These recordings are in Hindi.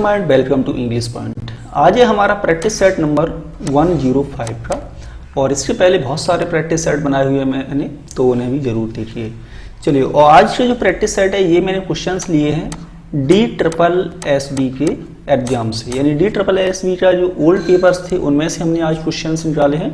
Sharma and welcome to English point. आज है हमारा प्रैक्टिस सेट नंबर 105 का और इसके पहले बहुत सारे प्रैक्टिस सेट बनाए हुए हैं मैंने, तो उन्हें भी जरूर देखिए। चलिए, और आज के जो प्रैक्टिस सेट है ये मैंने क्वेश्चंस लिए हैं DSSB के एग्जाम से, यानी DSSB का जो ओल्ड पेपर्स थे उनमें से हमने आज क्वेश्चंस निकाले हैं।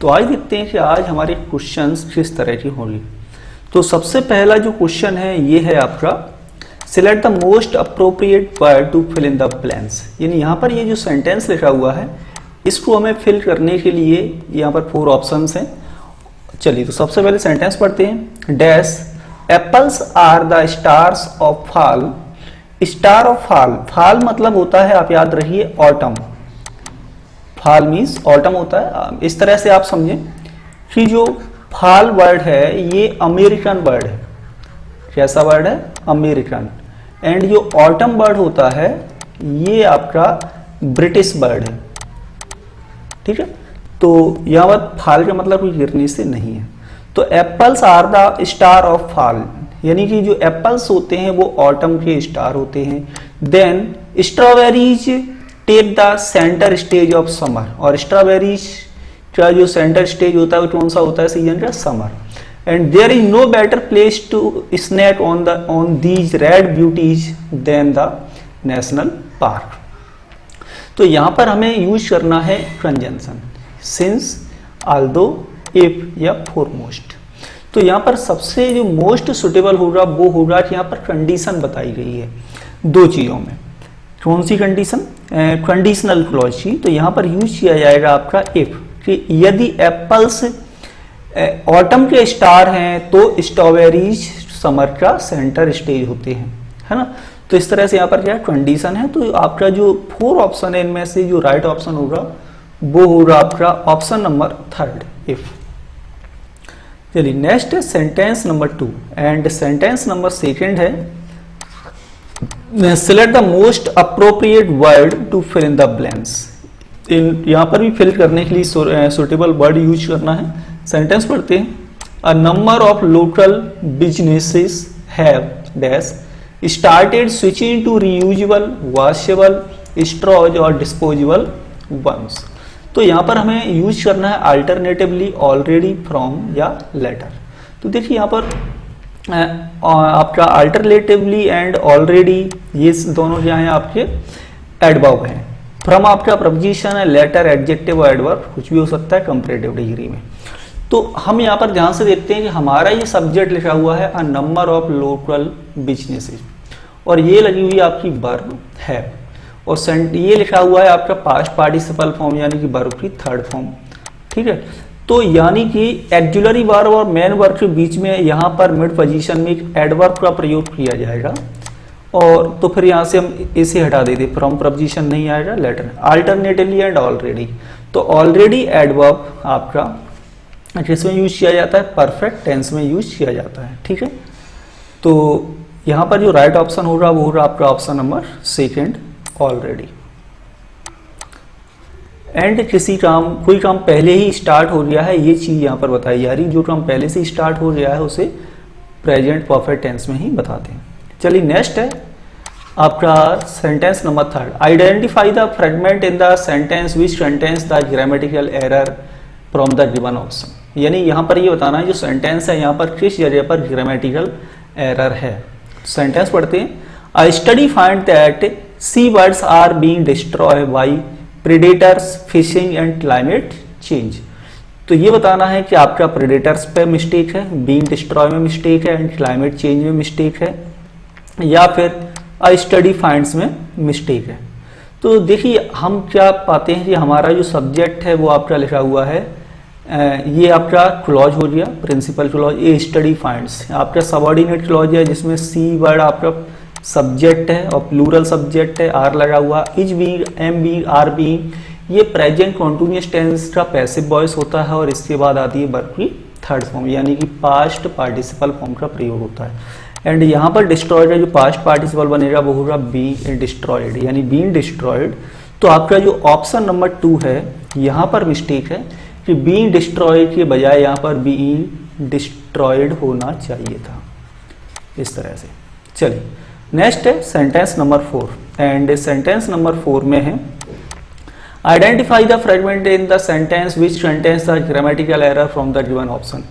तो आज देखते हैं कि आज हमारे क्वेश्चंस किस तरह की होंगे। तो सबसे पहला जो क्वेश्चन है ये है आपका select the most appropriate word to fill in the blanks, यानी यहाँ पर ये जो सेंटेंस लिखा हुआ है इसको हमें फिल करने के लिए यहाँ पर 4 ऑप्शंस हैं। चलिए, तो सबसे पहले सेंटेंस पढ़ते हैं। Dash apples are the stars of fall. Star of fall, fall मतलब होता है, आप याद रखिए, ऑटम। फॉल मीन्स ऑटम होता है। इस तरह से आप समझें कि जो फॉल वर्ड है ये अमेरिकन वर्ड है। कैसा वर्ड है? अमेरिकन। एंड जो ऑटम वर्ड होता है ये आपका ब्रिटिश वर्ड है। ठीक है, तो यहाँ पर फॉल का मतलब कोई गिरने से नहीं है। तो apples are the star of fall, यानी कि जो एप्पल्स होते हैं वो ऑटम के स्टार होते हैं। Then strawberries take the centre stage of summer, और स्ट्रॉबेरीज का जो सेंटर स्टेज होता है वो कौन सा होता है? सीजन का summer. And there is no better place to snack on these red beauties than the national park। तो यहाँ पर हमें यूज करना है कंजंक्शन since, although, if या foremost। तो यहाँ पर सबसे जो मोस्ट सुटेबल होगा वो होगा कि यहाँ पर कंडीशन बताई गई है 2 चीजों में। कौन सी कंडीशन? कंडीशनल क्लॉज की। तो यहाँ पर यूज किया जाएगा आपका इफ, कि यदि एप्पल्स ऑटम के स्टार हैं तो स्ट्रॉबेरीज समर का सेंटर स्टेज होते हैं, है ना। तो इस तरह से यहाँ पर क्या कंडीशन है। तो आपका जो 4 ऑप्शन है इनमें से जो राइट ऑप्शन होगा वो होगा आपका ऑप्शन नंबर 3 इफ। चलिए, नेक्स्ट है sentence number 2 and sentence number 2 है select the most appropriate word to fill in the blanks. यहाँ पर भी फिल करने के लिए सुटेबल वर्ड यूज करना है। सेंटेंस पढ़ते हैं। A number of local businesses have dash started switching to reusable, washable straws और डिस्पोजेबल वंस। तो यहाँ पर हमें यूज करना है अल्टरनेटिवली, ऑलरेडी, फ्रॉम या लेटर। तो देखिए यहाँ पर आपका अल्टरनेटिवली एंड ऑलरेडी ये दोनों क्या हैं आपके एडवर्ब हैं। फ्रॉम आपका प्रपोजिशन है, लेटर एडजेक्टिव और एडवर्ब कुछ भी हो सकता है कंपैरेटिव डिग्री में। तो हम यहाँ पर ध्यान से देखते हैं कि हमारा ये सब्जेक्ट लिखा हुआ है अ नंबर ऑफ लोकल बिजनेसेस, और ये लगी हुई आपकी वर्ब है, और ये लिखा हुआ है आपका पास्ट पार्टिसिपल फॉर्म, यानी कि वर्ब की 3rd फॉर्म। ठीक है, तो यानी कि एक्जुलरी वर्ब और मेन वर्ब के बीच में यहाँ पर मिड पोजीशन में एक एडवर्ब का प्रयोग किया जाएगा, और तो फिर यहाँ से हम इसे हटा देते, फ्रॉम प्रपोजिशन नहीं आएगा, लेटर। अल्टरनेटिवली एंड ऑलरेडी, तो ऑलरेडी एडवर्ब आपका किसमें यूज किया जाता है? परफेक्ट टेंस में यूज किया जाता है। ठीक है, तो यहाँ पर जो राइट ऑप्शन होगा वो होगा आपका ऑप्शन नंबर 2 ऑलरेडी। एंड कोई काम पहले ही स्टार्ट हो गया है, ये चीज यहाँ पर बताई जा रही। जो काम पहले से स्टार्ट हो गया है उसे प्रेजेंट परफेक्ट टेंस में ही बताते हैं। चलिए, नेक्स्ट है आपका sentence number 3। Identify the fragment in the sentence which contains the grammatical error from the given option, यानी यहाँ पर ये बताना है जो सेंटेंस है यहाँ पर किस जगह पर ग्रामेटिकल एरर है। सेंटेंस पढ़ते हैं। A study find that sea birds are being destroyed by predators, fishing and climate change. तो ये बताना है कि आपका प्रेडेटर्स पे मिस्टेक है, बीइंग डिस्ट्रॉय में मिस्टेक है, एंड क्लाइमेट चेंज में मिस्टेक है, या फिर अ स्टडी फाइंड्स में मिस्टेक है। तो देखिए हम क्या पाते हैं कि हमारा जो सब्जेक्ट है वो आपका लिखा हुआ है, ये आपका क्लॉज हो गया, प्रिंसिपल क्लॉज। ये स्टडी फाइंड्स आपका सबऑर्डिनेट क्लॉज है जिसमें सी वर्ड आपका सब्जेक्ट है और प्लूरल सब्जेक्ट है, आर लगा हुआ, is being, am being, are being. ये प्रेजेंट कॉन्टिन्यूअस टेंस का पैसिव वॉइस होता है, और इसके बाद आती है वर्ब की 3rd फॉर्म, यानी कि पास्ट पार्टिसिपल फॉर्म का प्रयोग होता है। एंड यहाँ पर डिस्ट्रॉयड है, जो पास्ट पार्टिसिपल बनेगा वो होगा बीइंग डिस्ट्रॉयड, यानी बीइंग डिस्ट्रॉयड। तो आपका जो ऑप्शन नंबर 2 है यहाँ पर मिस्टेक है कि बीइंग डिस्ट्रॉयड के बजाय यहाँ पर बीइंग डिस्ट्रॉयड होना चाहिए था, इस तरह से। चलिए, नेक्स्ट है sentence number 4 and sentence number 4 में है identify the fragment in the sentence which contains the grammatical error from the given option.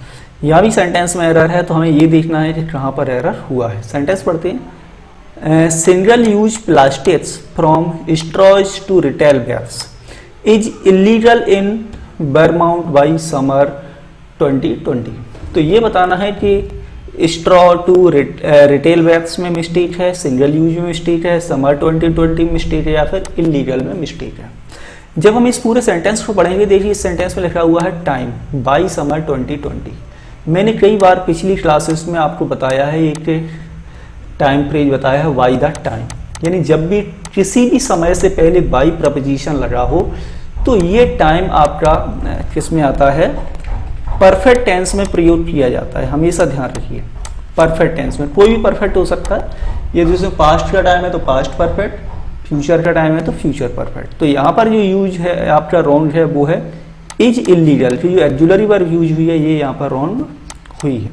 यहाँ भी सेंटेंस में एरर है तो हमें ये देखना है कि कहाँ पर एरर हुआ है। सेंटेंस पढ़ते हैं। Single use plastics from straws to retail bags is illegal in Vermont by summer 2020। तो ये बताना है कि स्ट्रॉ टू रिटेल बैग्स में मिस्टेक है, सिंगल यूज में मिस्टेक है, समर 2020 में मिस्टेक है या फिर इलीगल में मिस्टेक है। जब हम इस पूरे सेंटेंस को पढ़ेंगे, देखिए इस सेंटेंस में लिखा हुआ है टाइम बाई समर 2020। मैंने कई बार पिछली क्लासेस में आपको बताया है, एक टाइम फ्रेज बताया है बाई द टाइम, यानी जब भी किसी भी समय से पहले बाई प्रपोजिशन लगा हो तो ये टाइम आपका किस में आता है, परफेक्ट टेंस में प्रयोग किया जाता है। हमेशा ध्यान रखिए, परफेक्ट टेंस में कोई भी परफेक्ट हो सकता है। ये जैसे पास्ट का टाइम है तो पास्ट परफेक्ट, फ्यूचर का टाइम है तो फ्यूचर परफेक्ट। तो यहाँ पर जो यूज है आपका रॉन्ग है वो है इज इलीगल, कि जो एक्जुलरी वर्ब यूज हुई है ये यहाँ पर रॉन्ग हुई है।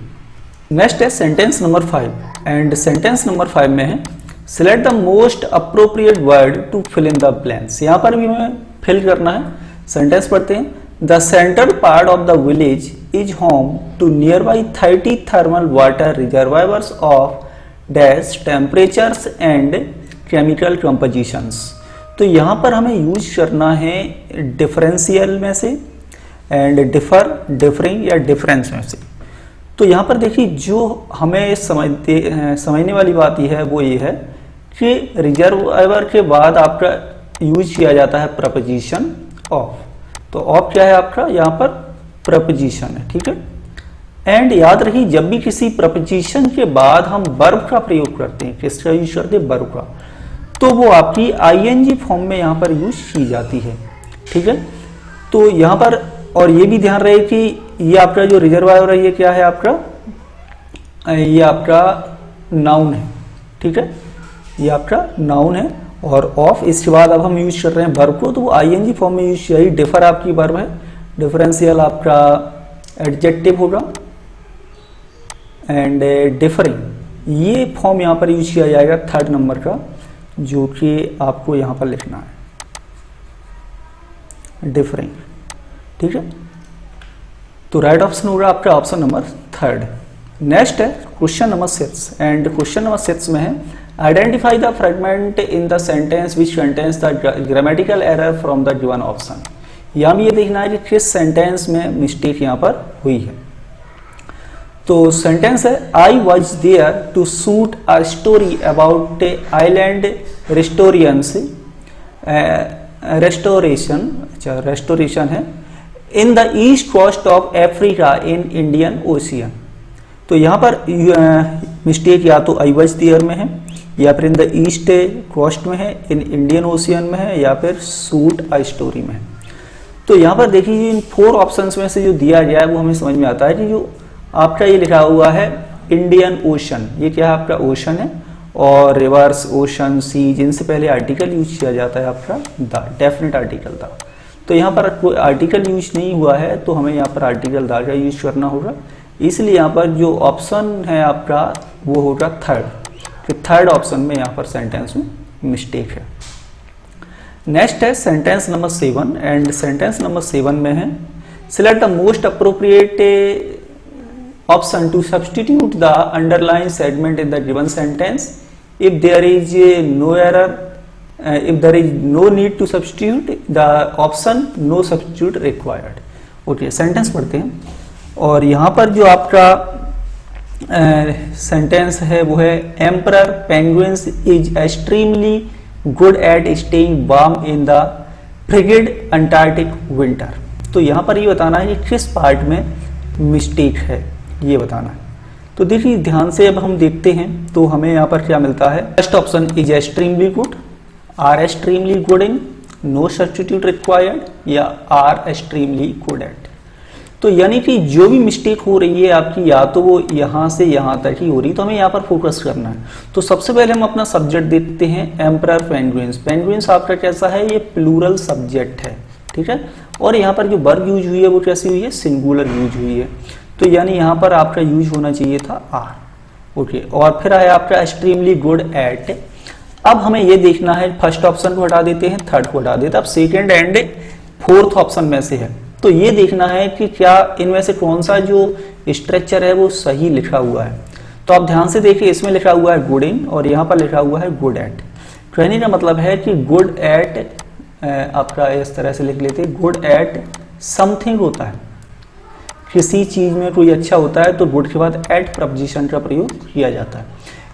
नेक्स्ट है sentence number 5 and sentence number 5 में है select the most appropriate word to fill in the blanks. यहाँ पर भी हमें फिल करना है। सेंटेंस पढ़ते हैं। The central part of the village is home to nearby 30 thermal water reservoirs of dash temperatures and chemical compositions. तो यहाँ पर हमें यूज करना है डिफरेंशियल में से एंड डिफर, डिफरिंग या डिफरेंस में से। तो यहाँ पर देखिए जो हमें समझने वाली बात यह है वो ये है कि रिजर्वायर के बाद आपका यूज किया जाता है प्रपोजिशन ऑफ। तो ऑफ क्या है आपका, यहाँ पर प्रपोजिशन है, ठीक है। एंड याद रखिए जब भी किसी प्रपोजिशन के बाद हम वर्ब का प्रयोग करते हैं, किसका यूज करते हैं, वर्ब का, तो वो आपकी आईएनजी फॉर्म में यहाँ पर यूज की जाती है, ठीक है। तो यहाँ पर और ये भी ध्यान रहे कि ये आपका जो रिजर्वायर है ये क्या है आपका, ये आपका नाउन है, ठीक है, ये आपका नाउन है। और ऑफ इसके बाद अब हम यूज कर रहे हैं वर्ब को, तो वो आईएनजी फॉर्म में यूज किया। डिफर आपकी वर्ब है, डिफरेंशियल आपका एडजेक्टिव होगा एंड डिफरिंग ये फॉर्म यहाँ पर यूज किया जाएगा 3rd नंबर का, जो कि आपको यहाँ पर लिखना है डिफरिंग, ठीक है। तो राइट ऑप्शन होगा आपका ऑप्शन नंबर 3rd। नेक्स्ट है question number 6 and question number 6 में है identify the fragment in the sentence which contains the grammatical error from the given option. यहाँ भी ये देखना है कि किस सेंटेंस में मिस्टेक यहाँ पर हुई है। तो सेंटेंस है I was there to shoot a story about island restoration है in the east coast of Africa in Indian Ocean. तो यहाँ पर मिस्टेक या तो आई वॉज देयर में है या फिर इन द ईस्ट कोस्ट में है, इन इंडियन ओशियन में है या फिर शूट अ स्टोरी में है। तो यहाँ पर देखिए इन 4 ऑप्शंस में से जो दिया गया है वो हमें समझ में आता है कि जो आपका ये लिखा हुआ है इंडियन ओशन, ये क्या है आपका ओशन है, और रिवर्स ओशन सी जिनसे पहले आर्टिकल यूज किया जाता है आपका द, डेफिनेट आर्टिकल द। तो यहाँ पर कोई आर्टिकल यूज नहीं हुआ है तो हमें यहाँ पर आर्टिकल द का यूज करना होगा। इसलिए यहाँ पर जो ऑप्शन है आपका वो होगा 3rd, कि 3rd ऑप्शन में यहाँ पर सेंटेंस में मिस्टेक है। नेक्स्ट है sentence number 7 and sentence number 7 में है select the most appropriate option to substitute the underline segment in the given sentence if there is no error, if there is no need to substitute the option no substitute required। Okay sentence पढ़ते हैं और यहाँ पर जो आपका सेंटेंस है वो है emperor penguins is extremely good at staying warm in the frigid Antarctic winter. तो यहाँ पर ये बताना है कि किस पार्ट में मिस्टेक है, ये बताना है। तो देखिए ध्यान से अब हम देखते हैं तो हमें यहाँ पर क्या मिलता है। First option is extremely good, are extremely good in, no substitute required, या आर एक्सट्रीमली गुड एट। तो यानी कि जो भी मिस्टेक हो रही है आपकी या तो वो यहाँ से यहाँ तक ही हो रही, तो हमें यहाँ पर फोकस करना है। तो सबसे पहले हम अपना सब्जेक्ट देखते हैं एम्परर पेंगुइन्स। पेंगुइन्स आपका कैसा है, ये प्लूरल सब्जेक्ट है, ठीक है। और यहाँ पर जो वर्ब यूज हुई है वो कैसी हुई है, सिंगुलर यूज हुई है। तो यानी यहाँ पर आपका यूज होना चाहिए था आर। ओके और फिर आया आपका एक्सट्रीमली गुड एट। अब हमें ये देखना है, फर्स्ट ऑप्शन को हटा देते हैं, थर्ड को हटा देते हैं, अब सेकेंड एंड फोर्थ ऑप्शन में से है, तो ये देखना है कि क्या इनमें से कौन सा जो स्ट्रक्चर है वो सही लिखा हुआ है। तो आप ध्यान से देखिए, इसमें लिखा हुआ है गुड इन और यहाँ पर लिखा हुआ है गुड एट। कहने का मतलब है कि गुड एट आपका इस तरह से लिख लेते हैं, गुड एट समथिंग होता है, किसी चीज में कोई अच्छा होता है तो गुड के बाद एट प्रपोजिशन का प्रयोग किया जाता है,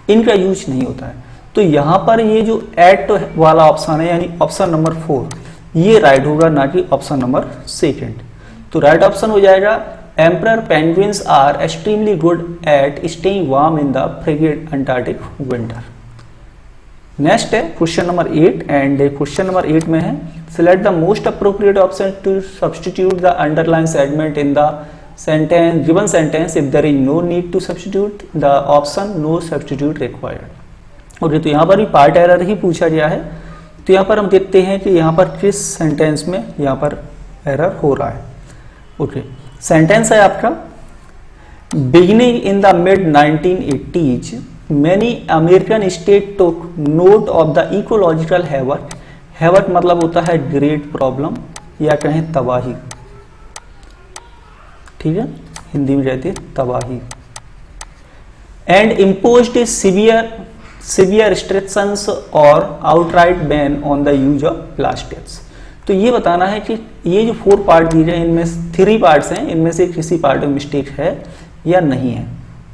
इनका यूज नहीं होता है। तो यहाँ पर ये जो एट वाला ऑप्शन है यानी ऑप्शन नंबर 4 ये राइट होगा, ना कि ऑप्शन नंबर सेकेंड। तो राइट ऑप्शन हो जाएगा emperor penguins are extremely good at staying warm in the frigid Antarctic winter. Next है question number 8 and question number 8 में है select the most appropriate option to substitute the underline segment in the sentence given sentence if there is no need to substitute the option no substitute required। Okay तो यहाँ पर भी पार्ट एरर ही पूछा गया है, तो यहाँ पर हम देखते हैं कि यहाँ पर किस सेंटेंस में यहाँ पर एरर हो रहा है। ओके सेंटेंस है आपका beginning in the mid 1980s many American states took note of the ecological havoc। Havoc मतलब होता है ग्रेट प्रॉब्लम या कहें तबाही, ठीक है, हिंदी में कहते हैं तबाही। एंड इम्पोज्ड सीवियर रिस्ट्रिक्शंस और outright ban on the use of plastics. तो ये बताना है कि ये जो 4 पार्ट दिए हैं इनमें 3 पार्ट्स हैं, इनमें से किसी पार्ट में मिस्टेक है या नहीं है।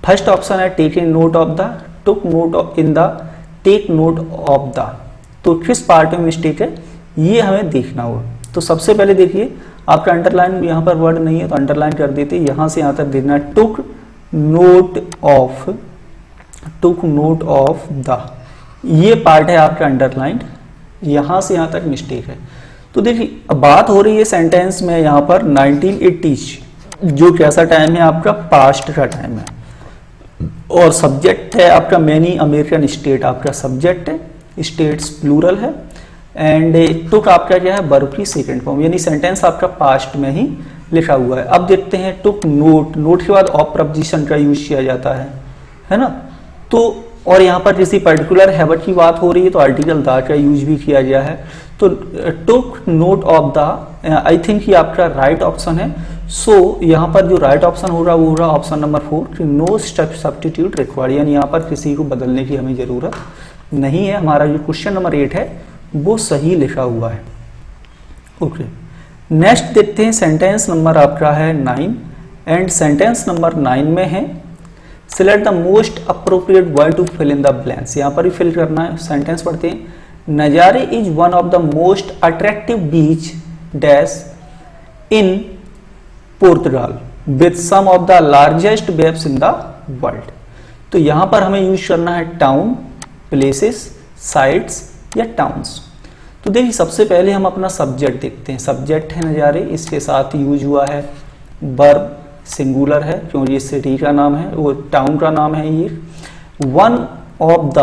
फर्स्ट ऑप्शन है take note of the, took note in the, take note of the, तो किस पार्ट में मिस्टेक है ये हमें देखना होगा। तो सबसे पहले देखिए आपका अंडरलाइन यहाँ पर वर्ड नहीं है तो अंडरलाइन कर देते, यहाँ से यहाँ तक देखना took note of, took note of the, ये पार्ट है आपका अंडरलाइन, यहाँ से यहाँ तक मिस्टेक है। तो देखिए अब बात हो रही है सेंटेंस में यहाँ पर 1980s, जो कैसा टाइम है आपका पास्ट का टाइम है, और सब्जेक्ट है आपका मैनी अमेरिकन स्टेट, आपका सब्जेक्ट है, स्टेट्स प्लूरल है, एंड टुक आपका क्या है वर्ब की सेकंड फॉर्म, यानी सेंटेंस आपका पास्ट में ही लिखा हुआ है। अब देखते हैं टुक नोट, नोट के बाद ऑफ प्रपोजिशन का यूज किया जाता है ना। तो और यहाँ पर किसी पर्टिकुलर हैबिट की बात हो रही है तो आर्टिकल द का यूज भी किया गया है। तो took note of the I think ये आपका राइट ऑप्शन है। सो यहाँ पर जो राइट ऑप्शन होगा वो होगा option number 4 no substitute required, यानी यहाँ पर किसी को बदलने की हमें जरूरत नहीं है। हमारा जो क्वेश्चन नंबर 8 है वो सही लिखा हुआ है। ओके नेक्स्ट देखते हैं सेंटेंस नंबर आपका है 9 एंड सेंटेंस नंबर 9 में है select the most appropriate word to fill in the blanks. यहाँ पर ही फिल करना है। सेंटेंस पढ़ते हैं Nazare is one of the most attractive beach dash in Portugal with some of the largest waves in the world. तो यहाँ पर हमें यूज करना है टाउन, प्लेसेस, साइट्स या टाउन्स। तो देखिए सबसे पहले हम अपना सब्जेक्ट देखते हैं। सब्जेक्ट है नज़ारे, इसके साथ यूज हुआ है वर्ब, सिंगुलर है क्योंकि ये सिटी का नाम है, वो टाउन का नाम है। ये वन ऑफ द,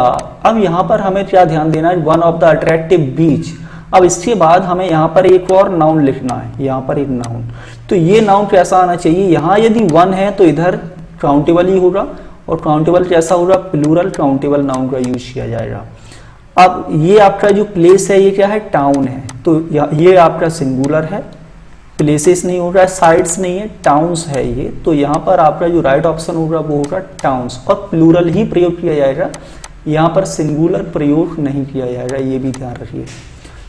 अब यहाँ पर हमें क्या ध्यान देना है, वन ऑफ द अट्रैक्टिव बीच। अब इसके बाद हमें यहाँ पर एक और नाउन लिखना है, यहाँ पर एक नाउन। तो ये नाउन कैसा आना चाहिए, यहाँ यदि वन है तो इधर काउंटेबल ही होगा, और काउंटेबल कैसा होगा, प्लूरल काउंटेबल नाउन का यूज किया जाएगा। अब ये आपका जो प्लेस है ये क्या है, टाउन है, तो ये आपका सिंगुलर है, प्लेसेस नहीं होगा, साइट्स नहीं है, टाउन्स है ये। तो यहाँ पर आपका जो राइट ऑप्शन होगा वो होगा टाउन्स, और प्लूरल ही प्रयोग किया जाएगा, यहाँ पर सिंगुलर प्रयोग नहीं किया जाएगा, ये भी ध्यान रखिए।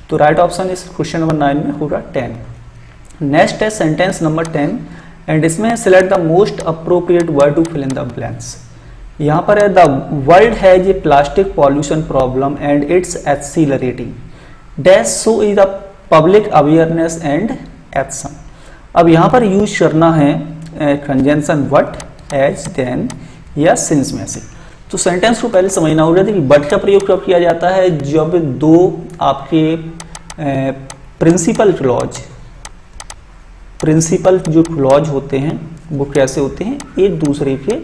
तो राइट ऑप्शन इस क्वेश्चन नंबर 9 में होगा 10। नेक्स्ट है सेंटेंस नंबर 10 एंड इसमें select the most appropriate word to fill in the blanks. यहाँ पर है the world has a plastic pollution problem and it's accelerating dash so is the public awareness and action. अब यहाँ पर यूज करना है कंजंक्शन व्हाट, एज, देन या सिंस में से। तो सेंटेंस को पहले समझना होगा कि बट का प्रयोग कब किया जाता है, जब दो आपके प्रिंसिपल क्लॉज, प्रिंसिपल जो क्लॉज होते हैं वो कैसे होते हैं, एक दूसरे के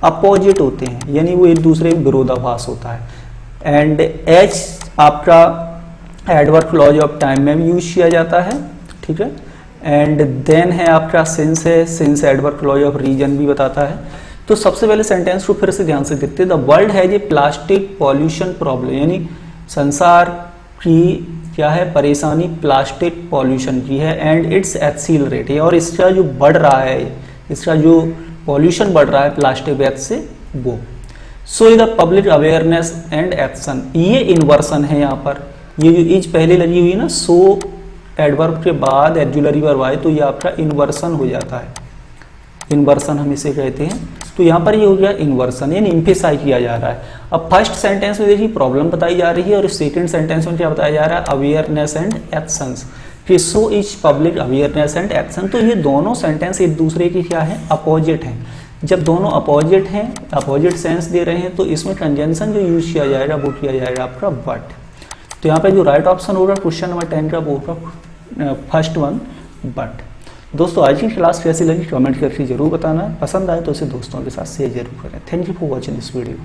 अपोजिट होते हैं, यानी वो एक दूसरे के विरोधाभास होता है। एंड एच आपका एडवर्ब क्लॉज ऑफ टाइम में भी यूज किया जाता है, ठीक है। एंड देन है आपका सिंस है, since adverb clause of reason भी बताता है। तो सबसे पहले सेंटेंस को फिर से ध्यान से देखते हैं। The world has a plastic pollution problem, यानी संसार की क्या है परेशानी प्लास्टिक पॉल्यूशन की है, एंड इट्स एक्सीलरेट है, और इसका जो बढ़ रहा है, इसका जो पॉल्यूशन बढ़ रहा है प्लास्टिक बैग से वो। So the public awareness and action, ये इन्वर्सन है यहाँ पर, ये जो इज पहले लगी हुई है ना, सो एडवर्ब के बाद एक्जुलरी वर्ब आए तो ये आपका इन्वर्सन हो जाता है, इन्वर्सन हम इसे कहते हैं। तो यहाँ पर ये हो गया इन्वर्सन, यानी इम्फेसाइज किया जा रहा है। अब फर्स्ट सेंटेंस में देखिए प्रॉब्लम बताई जा रही है, और सेकंड सेंटेंस में क्या बताया जा रहा है, अवेयरनेस एंड एक्शंस। कि so is public awareness and action, तो ये दोनों सेंटेंस एक दूसरे की क्या है, अपोजिट हैं। जब दोनों अपोजिट हैं, अपोजिट सेंस दे रहे हैं, तो इसमें कंजंक्शन जो यूज किया जाएगा वो किया जाएगा आपका बट। तो यहाँ पे जो राइट ऑप्शन होगा क्वेश्चन नंबर 10 का वो होगा फर्स्ट वन बट। दोस्तों आज की क्लास कैसी लगी कमेंट करके जरूर बताना, पसंद आए तो इसे दोस्तों के साथ शेयर जरूर करें। Thank you for watching this video.